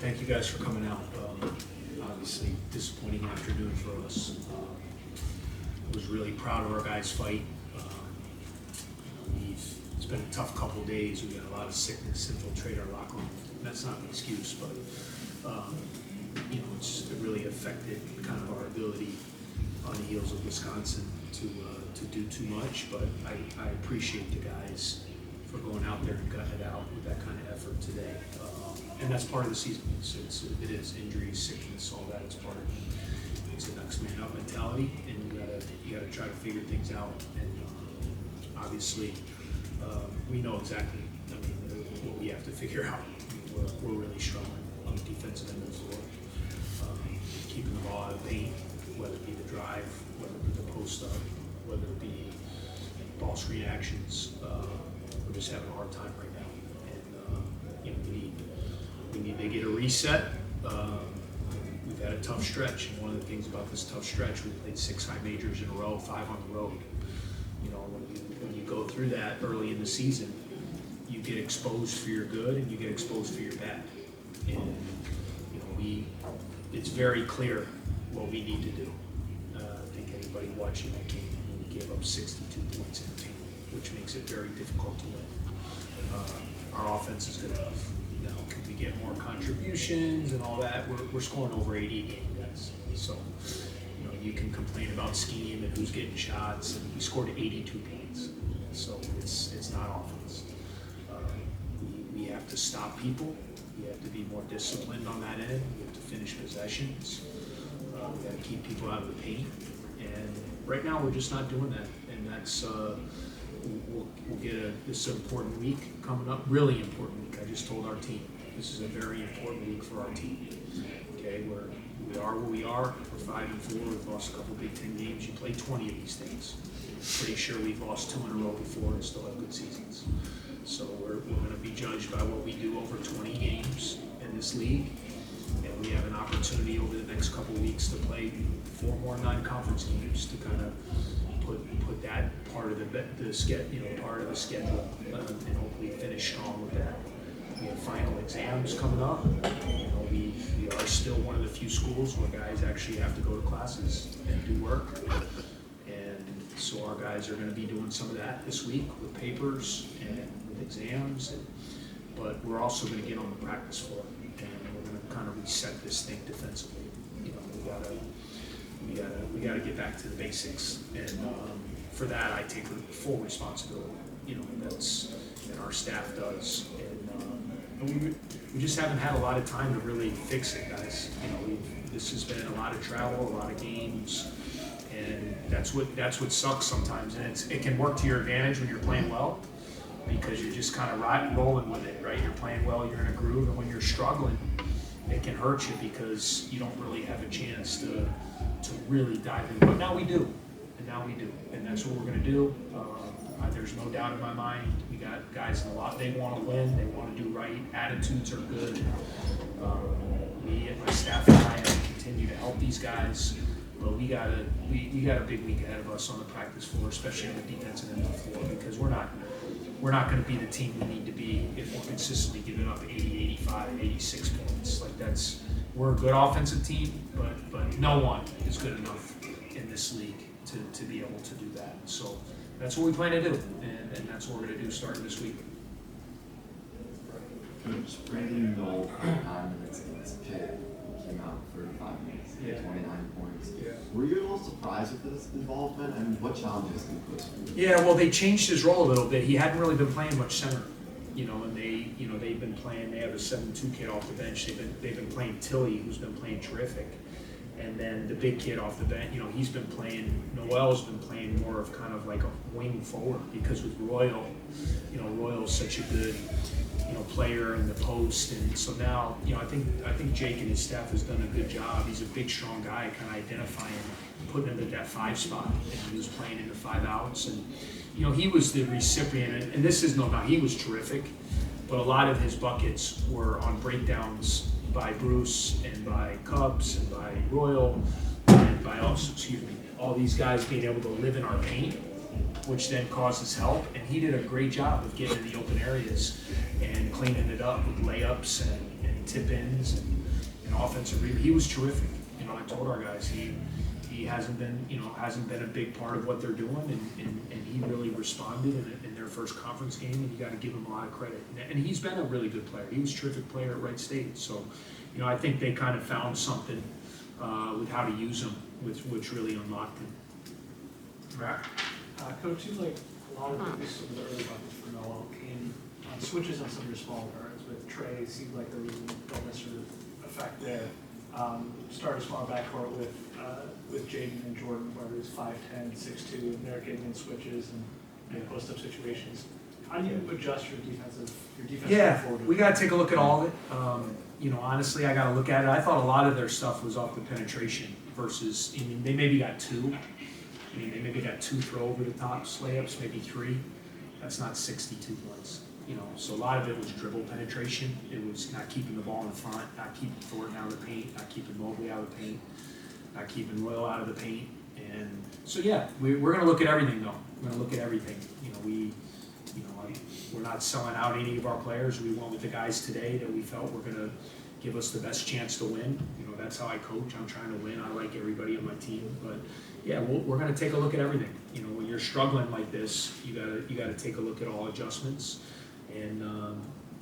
thank you guys for coming out. Obviously, disappointing afternoon for us. I was really proud of our guys' fight. It's been a tough couple of days. We got a lot of sickness infiltrate our locker room. That's not an excuse, but it really affected kind of our ability on the heels of Wisconsin to do too much. But I appreciate the guys for going out there and gutting it out with that kind of effort today. And that's part of the season. It is injuries, sickness, all that. It's part of it. It's a next man up mentality, and you gotta try to figure things out. And obviously, we know exactly what we have to figure out. We're really strong on the defensive end of the floor, keeping the ball out of the paint, whether it be the drive, whether it be the post up, whether it be ball screen actions. We're just having a hard time right now, and we need to get a reset. We've had a tough stretch, and one of the things about this tough stretch, we played 6 high majors in a row, 5 on the road. When you go through that early in the season, you get exposed for your good and you get exposed for your bad. And it's very clear what we need to do. I think anybody watching that game, we gave up 62 points in the game, which makes it very difficult to win. Our offense is good enough. Can we get more contributions and all that? We're scoring over 80 a game, guys. So, you can complain about scheme and who's getting shots, and we scored 82 points. So it's not offense. We have to stop people. We have to be more disciplined on that end. We have to finish possessions. We got to keep people out of the paint. And right now we're just not doing that. And that's we'll get this important week coming up. Really important week. I just told our team this is a very important week for our team. Okay, we are where we are. We're 5-4. We've lost a couple Big Ten games. You play 20 of these things. Pretty sure we've lost 2 in a row before and still have good seasons. So we're going to be judged by what we do over 20 games in this league, and we have an opportunity over the next couple weeks to play 4 more non-conference games to kind of put that part of the schedule, and hopefully finish strong with that. We have final exams coming up. We are still one of the few schools where guys actually have to go to classes and do work. So our guys are going to be doing some of that this week with papers and with exams, but we're also going to get on the practice floor, and we're going to kind of reset this thing defensively. We gotta get back to the basics, and for that I take full responsibility. And our staff does, and we just haven't had a lot of time to really fix it, guys. This has been a lot of travel, a lot of games. And that's what sucks sometimes, and it can work to your advantage when you're playing well, because you're just kind of rolling with it, right? You're playing well, you're in a groove, and when you're struggling, it can hurt you because you don't really have a chance to really dive in. But now we do, and that's what we're going to do. There's no doubt in my mind. We got guys in a lot. They want to win. They want to do right. Attitudes are good. Me and my staff and I have to continue to help these guys. But we got a big week ahead of us on the practice floor, especially on the defensive end of the floor, because we're not going to be the team we need to be if we're consistently giving up 80, 85, 86 points. We're a good offensive team, but no one is good enough in this league to be able to do that. So that's what we plan to do, and that's what we're going to do starting this week. Coach, Brandon Knoll, 9 minutes against Pitt, came out for 5 minutes, 29 points. Yeah. Were you a little surprised with this involvement, and what challenges did he put you? Yeah, well, they changed his role a little bit. He hadn't really been playing much center, and they've been playing. They have a 7-2 kid off the bench. They've been playing Tilly, who's been playing terrific, and then the big kid off the bench. He's been playing. Noel's been playing more of kind of like a wing forward, because with Royal, Royal's such a good player in the post, and so now I think Jake and his staff has done a good job. He's a big, strong guy, kind of identifying, putting him at that 5 spot, and he was playing in the 5 outs, and he was the recipient, and this is no doubt, he was terrific, but a lot of his buckets were on breakdowns by Bruce and by Cubs and by Royal and by all these guys being able to live in our paint, which then causes help, and he did a great job of getting in the open areas and cleaning it up with layups and tip-ins and offensive rebound. He was terrific. You know, I told our guys he hasn't been a big part of what they're doing, and he really responded in their first conference game, and you got to give him a lot of credit. And he's been a really good player. He was a terrific player at Wright State. So, you know, I think they kind of found something with how to use him, which really unlocked him. Right. Coach, seems like a lot of the early buckets for Noah came on switches on some of your small guards. With Trey, it seemed like there was a bonus sort of effect there. Started a small backcourt with Jaden and Jordan, where it was 5'10", 6'2", and they're getting in switches and post-up situations. How do you adjust your defense Yeah, forward? we got to take a look at all of it. You know, honestly, I got to look at it. I thought a lot of their stuff was off the penetration versus, I mean, they maybe got two. I mean, they maybe got two throw over the top layups, maybe three. That's not 62 points. You know, so a lot of it was dribble penetration. It was not keeping the ball in front, not keeping Thornton out of the paint, not keeping Mobley out of the paint, not keeping Royal out of the paint. And so, yeah, we're going to look at everything, though. We're going to look at everything. You know, we're not selling out any of our players. We went with the guys today that we felt were going to give us the best chance to win. You know, that's how I coach. I'm trying to win. I like everybody on my team. But, yeah, we're going to take a look at everything. You know, when you're struggling like this, you gotta take a look at all adjustments. And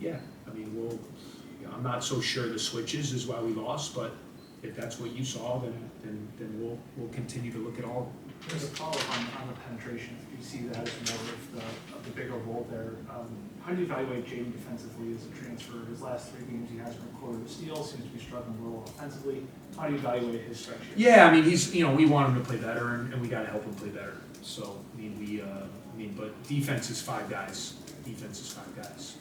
yeah, I mean, you know, I'm not so sure the switches is why we lost, but if that's what you saw, then we'll continue to look at all. There's a follow-up on the penetration. You see that as more of the bigger role there. How do you evaluate Jaden defensively as a transfer? His last 3 games, he hasn't recorded a steal. Seems to be struggling a little offensively. How do you evaluate his stretch here? Yeah, I mean, we want him to play better, and we got to help him play better. So I mean, but defense is 5 guys. Defense is 5 guys.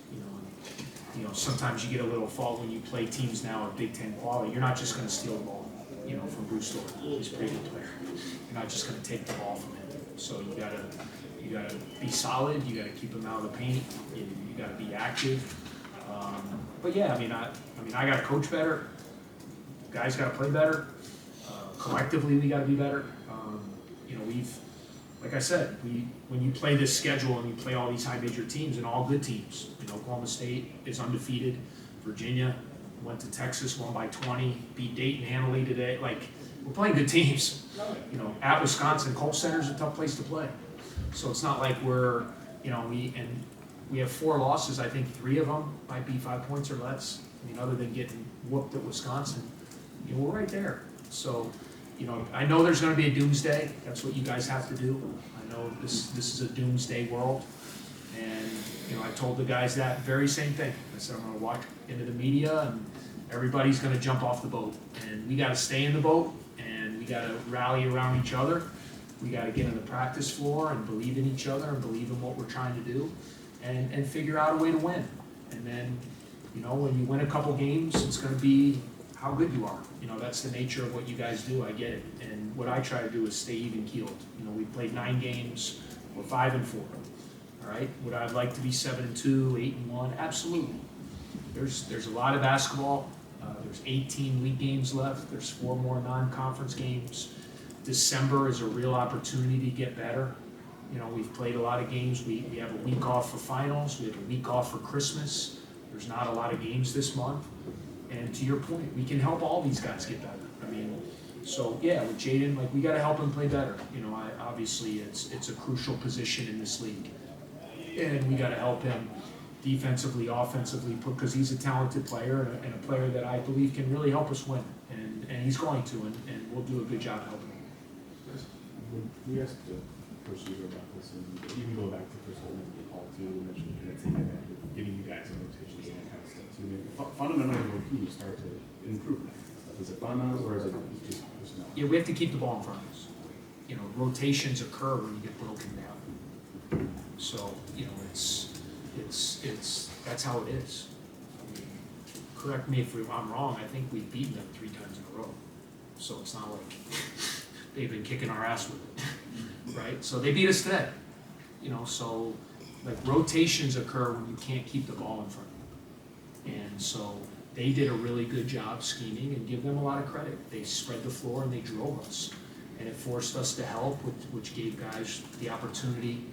You know, sometimes you get a little fault when you play teams now at Big Ten quality. You're not just going to steal the ball, you know, from Bruce Thornton. He's a pretty good player. You're not just going to take the ball from him. So you gotta be solid. You gotta keep him out of the paint. You gotta be active. But yeah, I mean, I gotta coach better. Guys gotta play better. Collectively, we gotta be better. You know, like I said, when you play this schedule and you play all these high major teams and all good teams, you know, Oklahoma State is undefeated. Virginia went to Texas, won by 20, beat Dayton handily today. Like, we're playing good teams. You know, at Wisconsin, Kohl Center's a tough place to play. So it's not like we're, you know, we have 4 losses. I think 3 of them might be 5 points or less. I mean, other than getting whooped at Wisconsin, you know, we're right there. So, you know, I know there's going to be a doomsday. That's what you guys have to do. I know this is a doomsday world. And, you know, I told the guys that very same thing. I said, I'm going to walk into the media and everybody's going to jump off the boat. And we got to stay in the boat and we got to rally around each other. We got to get on the practice floor and believe in each other and believe in what we're trying to do and figure out a way to win. And then, you know, when you win a couple games, it's going to be how good you are. You know, that's the nature of what you guys do. I get it. And what I try to do is stay even keeled. You know, we played 9 games. We're 5-4. All right. Would I like to be 7-2, 8-1? Absolutely. There's a lot of basketball. There's 18 league games left. There's 4 more non-conference games. December is a real opportunity to get better. You know, we've played a lot of games. We have a week off for finals. We have a week off for Christmas. There's not a lot of games this month. And to your point, we can help all these guys get better. I mean, so yeah, with Jaden, like, we got to help him play better. You know, obviously it's a crucial position in this league, and we got to help him defensively, offensively, because he's a talented player and a player that I believe can really help us win. And he's going to, and we'll do a good job helping him. When we asked Coach Hugo about this, and even go back to Chris Holman and Paul too, you mentioned you're going to take advantage of getting you guys in rotations and that kind of stuff too. I mean, fundamentally, when can you start to improve that kind of stuff? Is it fundamentals or is it just personnel? Yeah, we have to keep the ball in front of us. You know, rotations occur when you get broken down. So, you know, it's that's how it is. I mean, correct me if I'm wrong. I think we've beaten them 3 times in a row. So it's not like they've been kicking our ass with it, right? So they beat us today. You know, so like rotations occur when you can't keep the ball in front of you. And so they did a really good job scheming, and give them a lot of credit. They spread the floor and they drove us. And it forced us to help, which gave guys the opportunity,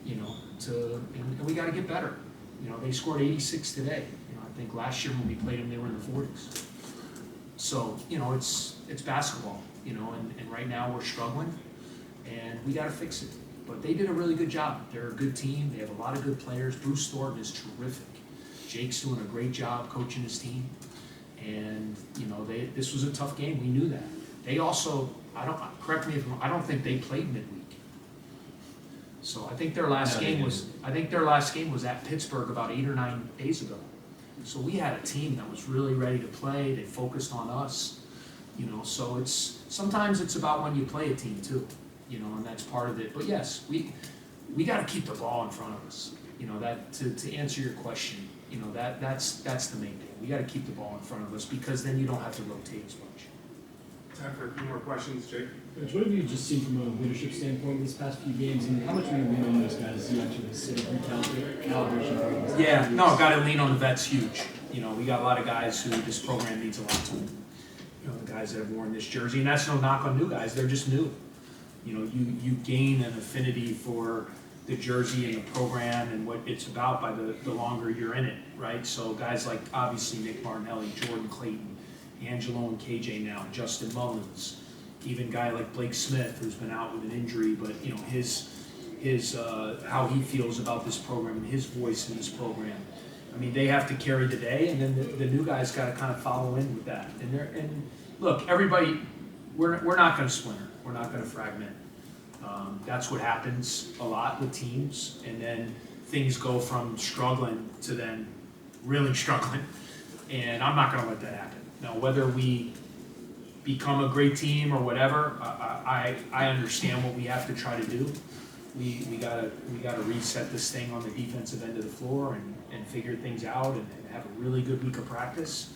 you know, and we got to get better. You know, they scored 86 today. You know, I I think last year when we played them, they were in the 40s. So, it's basketball, and right now we're struggling, and we got to fix it. But they did a really good job. They're a good team. They have a lot of good players. Bruce Thornton is terrific. Jake's doing a great job coaching his team. And, this was a tough game. We knew that. They also, correct me if I'm wrong, I don't think they played midweek. So I think their last game was at Pittsburgh about 8 or 9 days ago. So we had a team that was really ready to play. They focused on us, so sometimes it's about when you play a team too, and that's part of it. But yes, we got to keep the ball in front of us. That to answer your question, that's the main thing. We got to keep the ball in front of us because then you don't have to rotate as much. Time for a few more questions, Jake. Coach, what have you just seen from a leadership standpoint these past few games, and how much do you lean on those guys to actually sort of recalibration? Yeah, no, got to lean on the vets huge. We got a lot of guys who this program means a lot to. The guys that have worn this jersey, and that's no knock on new guys, they're just new. You gain an affinity for the jersey and the program and what it's about by the longer you're in it, right? So guys like obviously Nick Martinelli, Jordan Clayton, Angelo and KJ now, Justin Mullins, even a guy like Blake Smith who's been out with an injury, but his how he feels about this program and his voice in this program. I mean, they have to carry the day, and then the new guys got to kind of follow in with that. And look, everybody, we're not going to splinter, we're not going to fragment. That's what happens a lot with teams, and then things go from struggling to then really struggling, and I'm not going to let that happen. Now, whether we become a great team or whatever, I understand what we have to try to do. We gotta reset this thing on the defensive end of the floor and figure things out and have a really good week of practice.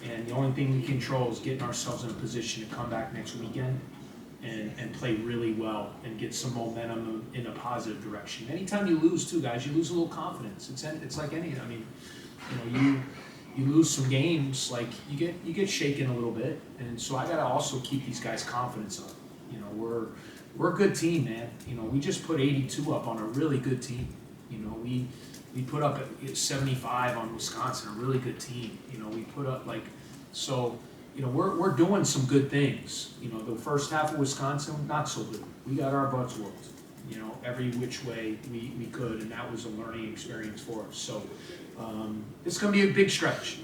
And the only thing we control is getting ourselves in a position to come back next weekend and play really well and get some momentum in a positive direction. Anytime you lose too, guys, you lose a little confidence. It's like any, you lose some games, like you get shaken a little bit, and so I gotta also keep these guys' confidence up. We're a good team, man. We just put 82 up on a really good team. We put up 75 on Wisconsin, a really good team. We put up we're doing some good things. The first half of Wisconsin, not so good. We got our butts whooped, every which way we could, and that was a learning experience for us. So it's going to be a big stretch.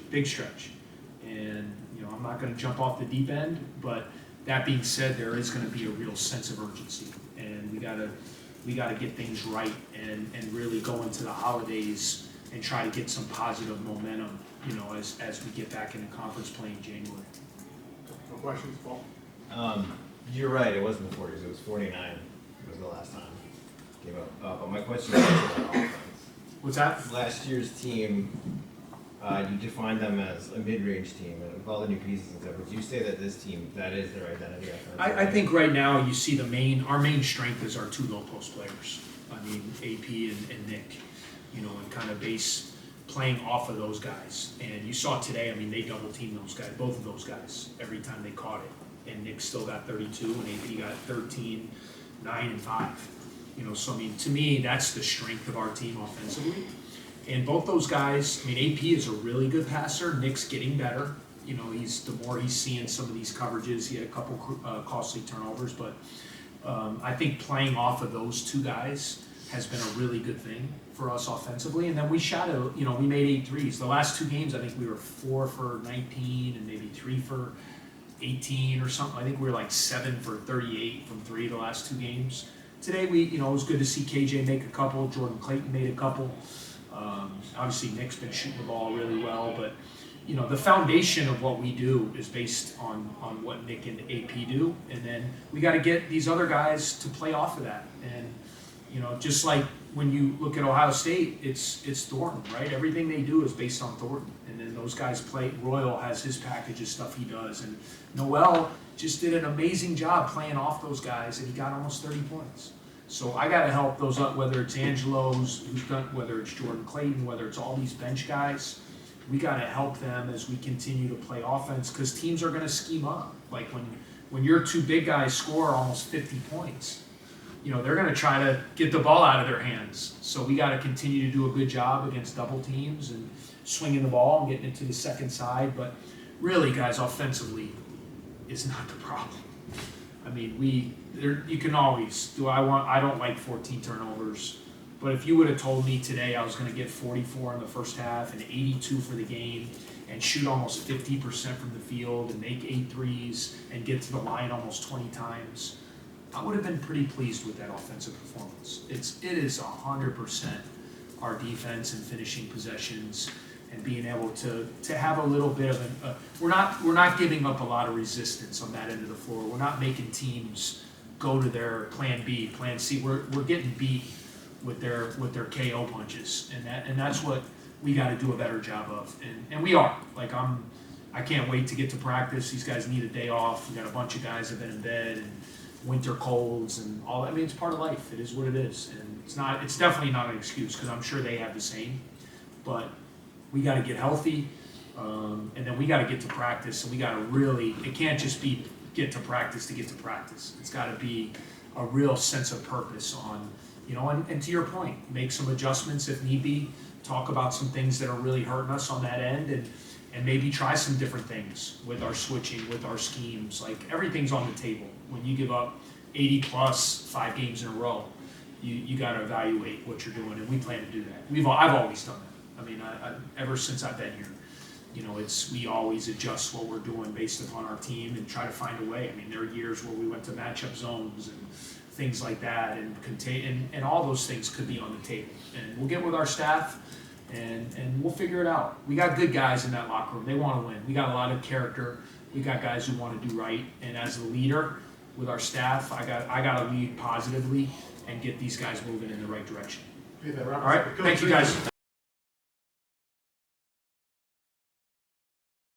And, I'm not going to jump off the deep end, but that being said, there is going to be a real sense of urgency, and we gotta get things right and really go into the holidays and try to get some positive momentum, as we get back into conference play in January. No questions, Paul? You're right, it wasn't the 40s, it was 49 was the last time gave up. But my question is about offense. What's that? Last year's team, you defined them as a mid-range team, and with all the new pieces and stuff, would you say that this team, that is their identity? I think right now you see our main strength is our two low post players. I mean, AP and Nick, and kind of base playing off of those guys. And you saw today, they double teamed those guys, both of those guys, every time they caught it. And Nick still got 32, and AP got 13, 9, and 5. So to me, that's the strength of our team offensively. And both those guys, AP is a really good passer. Nick's getting better. The more he's seeing some of these coverages, he had a couple costly turnovers, but I think playing off of those two guys has been a really good thing for us offensively. And then we shot we made 8 threes. The last 2 games, I think we were 4 for 19 and maybe 3 for 18 or something. I think we were like 7 for 38 from 3 the last 2 games. Today, it was good to see KJ make a couple. Jordan Clayton made a couple. Obviously, Nick's been shooting the ball really well, but the foundation of what we do is based on what Nick and AP do, and then we got to get these other guys to play off of that. And just like when you look at Ohio State, it's Thornton, right? Everything they do is based on Thornton, and then those guys play. Royal has his package of stuff he does, and Noel just did an amazing job playing off those guys, and he got almost 30 points. So I got to help those up, whether it's Angelo's, whether it's Jordan Clayton, whether it's all these bench guys. We got to help them as we continue to play offense, because teams are going to scheme up. Like when your 2 big guys score almost 50 points, they're going to try to get the ball out of their hands. So we got to continue to do a good job against double teams and swinging the ball and getting it to the second side. But really, guys, offensively is not the problem. I mean, you can always I don't like 14 turnovers. But if you would have told me today I was going to get 44 in the first half and 82 for the game and shoot almost 50% from the field and make 8 threes and get to the line almost 20 times, I would have been pretty pleased with that offensive performance. It is 100% our defense and finishing possessions and being able to have a little bit of we're not giving up a lot of resistance on that end of the floor. We're not making teams go to their plan B, plan C. We're getting beat with their KO punches, and that's what we got to do a better job of, and we are. Like I can't wait to get to practice. These guys need a day off. We got a bunch of guys that have been in bed and winter colds and all that. I mean, it's part of life. It is what it is, and it's definitely not an excuse because I'm sure they have the same. But we got to get healthy, and then we got to get to practice. And we got to really. It can't just be get to practice to get to practice. It's got to be a real sense of purpose on. And to your point, make some adjustments if need be, talk about some things that are really hurting us on that end, and maybe try some different things with our switching, with our schemes. Like, everything's on the table. When you give up 80 plus 5 games in a row, you got to evaluate what you're doing, and we plan to do that. I've always done that. I mean, ever since I've been here, we always adjust what we're doing based upon our team and try to find a way. I mean, there are years where we went to matchup zones and things like that, and all those things could be on the table. And we'll get with our staff, and we'll figure it out. We got good guys in that locker room. They want to win. We got a lot of character. We got guys who want to do right. And as the leader with our staff, I got to lead positively and get these guys moving in the right direction. Okay, that All wraps right, up the thank you coach. guys.